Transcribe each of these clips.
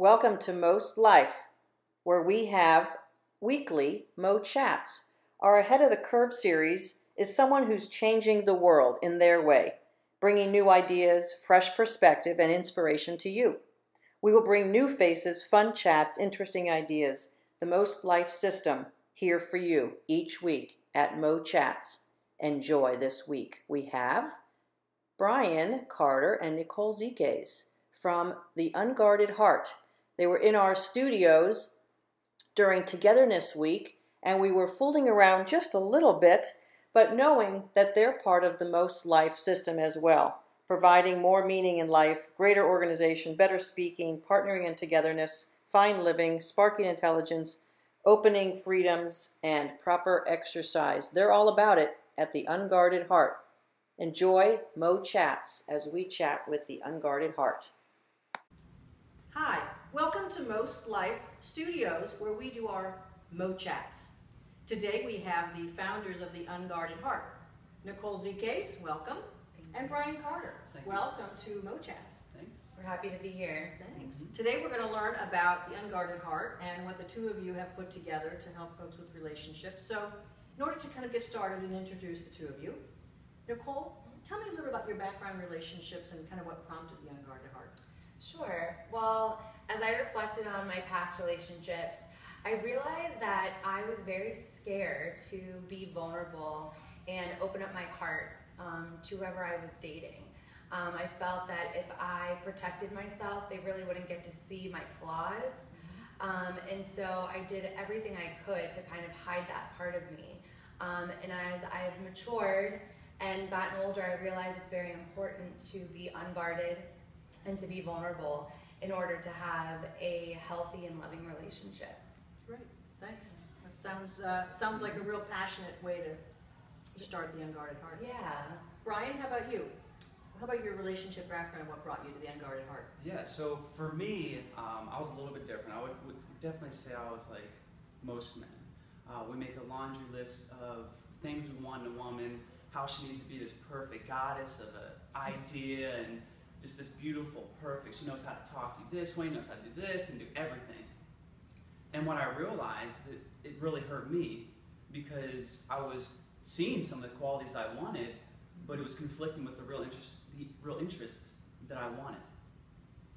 Welcome to Most Life, where we have weekly Mo Chats. Our Ahead of the Curve series is someone who's changing the world in their way, bringing new ideas, fresh perspective, and inspiration to you. We will bring new faces, fun chats, interesting ideas, the Most Life system here for you each week at Mo Chats. Enjoy this week. We have Brian Carter and Nicole Zikes from the Unguarded Heart. They were in our studios during Togetherness Week, and we were fooling around just a little bit, but knowing that they're part of the Most Life system as well, providing more meaning in life, greater organization, better speaking, partnering and togetherness, fine living, sparking intelligence, opening freedoms, and proper exercise. They're all about it at the Unguarded Heart. Enjoy Mo Chats as we chat with the Unguarded Heart. Hi, welcome to Most Life Studios, where we do our Mo Chats. Today we have the founders of the Unguarded Heart. Nicole Zikes, welcome, and Brian Carter. Welcome to Mo Chats. Thanks. We're happy to be here. Thanks. Today we're going to learn about the Unguarded Heart and what the two of you have put together to help folks with relationships. So in order to kind of get started and introduce the two of you, Nicole, tell me a little about your background, relationships, and kind of what prompted the Unguarded Heart. Sure. Well, as I reflected on my past relationships, I realized that I was very scared to be vulnerable and open up my heart to whoever I was dating. I felt that if I protected myself, they really wouldn't get to see my flaws. And so I did everything I could to kind of hide that part of me. And as I've matured and gotten older, I realized it's very important to be unguarded and to be vulnerable in order to have a healthy and loving relationship. Great, thanks. That sounds like a real passionate way to start the Unguarded Heart. Yeah. Brian, how about you? How about your relationship background and what brought you to the Unguarded Heart? Yeah, so for me, I was a little bit different. I would definitely say I was like most men. We make a laundry list of things we want in a woman, how she needs to be this perfect goddess of an idea and just this beautiful, perfect. She knows how to talk to you this way, knows how to do this, and do everything. And what I realized is it really hurt me because I was seeing some of the qualities I wanted, but it was conflicting with the real interests that I wanted.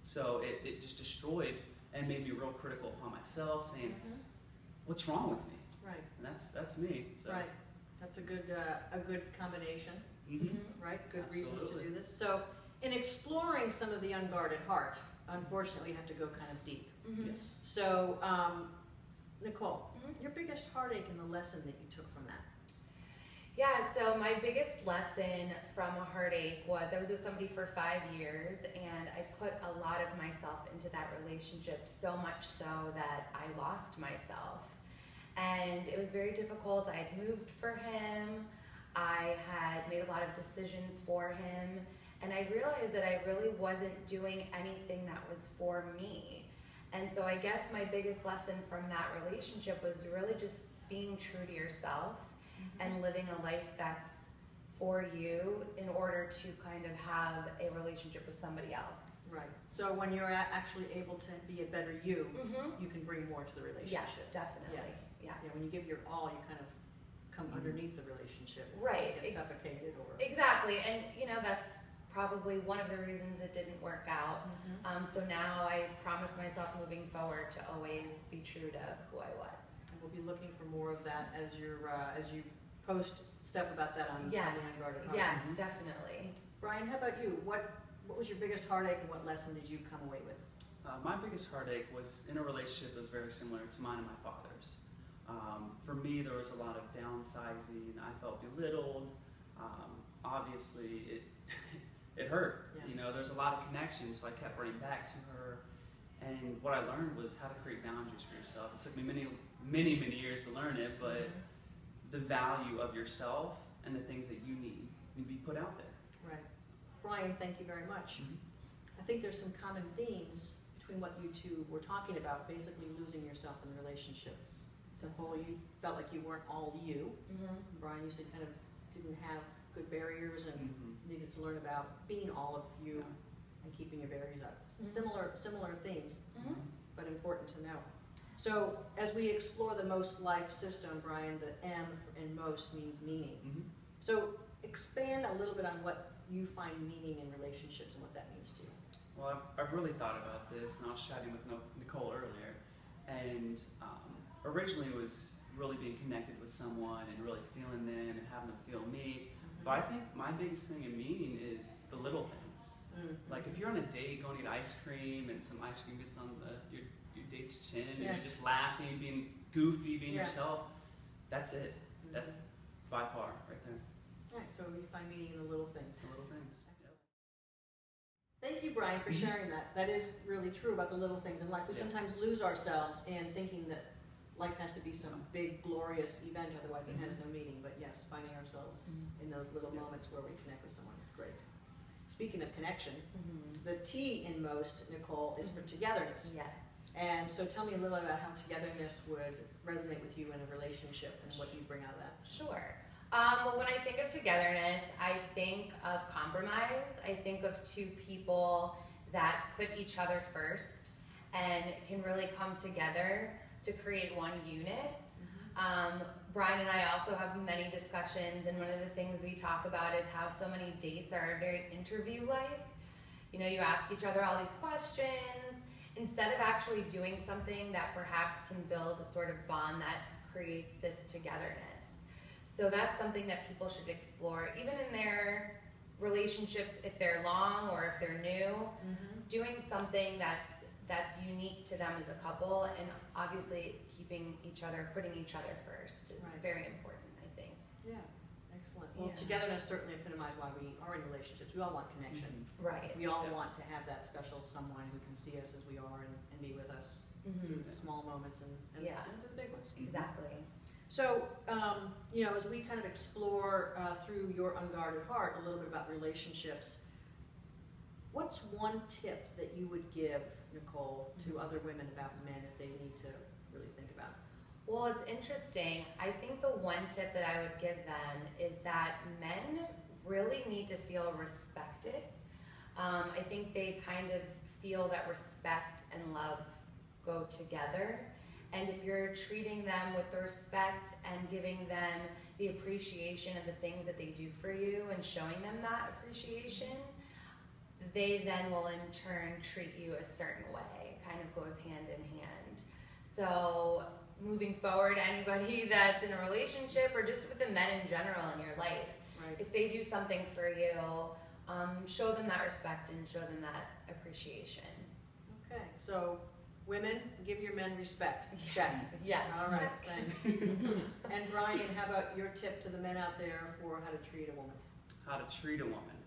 So it just destroyed and made me real critical upon myself, saying, what's wrong with me? Right. And that's me. So. Right. That's a good combination. Right? Good Absolutely. Reasons to do this. So in exploring some of the Unguarded Heart, unfortunately you have to go kind of deep. Yes. So Nicole, your biggest heartache and the lesson that you took from that? Yeah, so my biggest lesson from a heartache was I was with somebody for 5 years and I put a lot of myself into that relationship, so much so that I lost myself. And it was very difficult. I had moved for him, I had made a lot of decisions for him, and I realized that I really wasn't doing anything that was for me. And so I guess my biggest lesson from that relationship was really just being true to yourself and living a life that's for you in order to kind of have a relationship with somebody else. Right. So when you're actually able to be a better you, you can bring more to the relationship. Yes, definitely. Yes. Yes. Yeah, when you give your all, you kind of come underneath the relationship. Right. Get suffocated or... Exactly. And you know, that's probably one of the reasons it didn't work out. So now I promise myself moving forward to always be true to who I was. And we'll be looking for more of that as you post stuff about that on the Unguarded Heart. Yes, definitely. Brian, how about you? What was your biggest heartache and what lesson did you come away with? My biggest heartache was in a relationship that was very similar to mine and my father's. For me, there was a lot of downsizing. I felt belittled. Obviously, it hurt. Yeah. You know, there's a lot of connections, so I kept running back to her. And what I learned was how to create boundaries for yourself. It took me many years to learn it, but the value of yourself and the things that you need to be put out there. Right. Brian, thank you very much. I think there's some common themes between what you two were talking about, basically losing yourself in relationships. Nicole, you felt like you weren't all you. Brian, you said kind of didn't have good barriers and needed to learn about being all of you and keeping your barriers up. Some similar themes. important to know. So as we explore the most life system, Brian, the M in most means meaning. So expand a little bit on what you find meaning in relationships and what that means to you. Well, I've really thought about this, and I was chatting with Nicole earlier, and originally it was really being connected with someone and really feeling them and having them feel me. But I think my biggest thing in meaning is the little things. Like if you're on a date, going to eat ice cream, and some ice cream gets on your date's chin, and you're just laughing, being goofy, being yourself, that's it. That by far, right there. Nice. So you find meaning in the little things. The little things. Thank you, Brian, for sharing that. That is really true about the little things in life. We sometimes lose ourselves in thinking that life has to be some big, glorious event, otherwise it has no meaning. But yes, finding ourselves in those little moments where we connect with someone is great. Speaking of connection, the T in most, Nicole, is for togetherness. Yes. And so tell me a little about how togetherness would resonate with you in a relationship and what you bring out of that. Sure. Well, when I think of togetherness, I think of compromise. I think of two people that put each other first and can really come together to create one unit. Brian and I also have many discussions, and one of the things we talk about is how so many dates are very interview-like. You know, you ask each other all these questions instead of actually doing something that perhaps can build a sort of bond that creates this togetherness. So that's something that people should explore, even in their relationships, if they're long or if they're new, doing something that's unique to them as a couple, and obviously putting each other first is very important, I think. Yeah, excellent. Well, togetherness certainly epitomizes why we are in relationships. We all want connection. Right. We all want to have that special someone who can see us as we are and be with us through the small moments and through the big ones. Exactly. So, you know, as we kind of explore through your Unguarded Heart a little bit about relationships, what's one tip that you would give, Nicole, to other women about men that they need to really think about? Well, it's interesting. I think the one tip that I would give them is that men really need to feel respected. I think they kind of feel that respect and love go together. And if you're treating them with the respect and giving them the appreciation of the things that they do for you and showing them that appreciation, they then will in turn treat you a certain way. It kind of goes hand in hand. So moving forward, anybody that's in a relationship or just with the men in general in your life, if they do something for you, show them that respect and show them that appreciation. Okay, so women, give your men respect. Check. Yes. All right, thanks. And Brian, how about your tip to the men out there for how to treat a woman? How to treat a woman.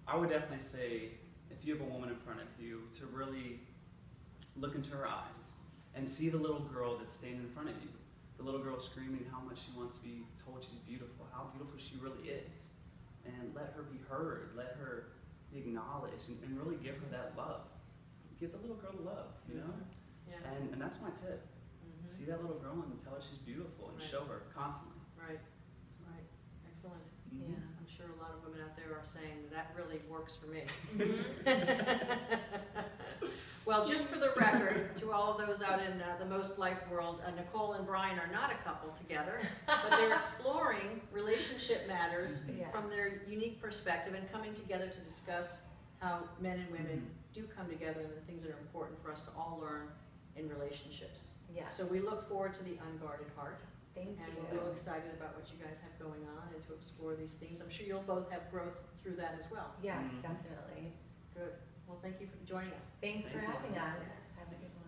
I would definitely say, if you have a woman in front of you, to really look into her eyes and see the little girl that's standing in front of you. The little girl screaming how much she wants to be told she's beautiful, how beautiful she really is. And let her be heard, let her be acknowledged, and really give her that love. Give the little girl love, you know? Yeah. And that's my tip. See that little girl and tell her she's beautiful and show her constantly. Right, right. Excellent. Yeah. I'm sure a lot of women out there are saying, that really works for me. Well, just for the record, to all of those out in the Most Life world, Nicole and Brian are not a couple together, but they're exploring relationship matters from their unique perspective and coming together to discuss how men and women do come together and the things that are important for us to all learn in relationships. Yes. So we look forward to the Unguarded Heart. Thank And you. we're real excited about what you guys have going on and to explore these themes. I'm sure you'll both have growth through that as well. Yes, definitely. Good. Well, thank you for joining us. Thanks for Thank you. having us. Have a good one.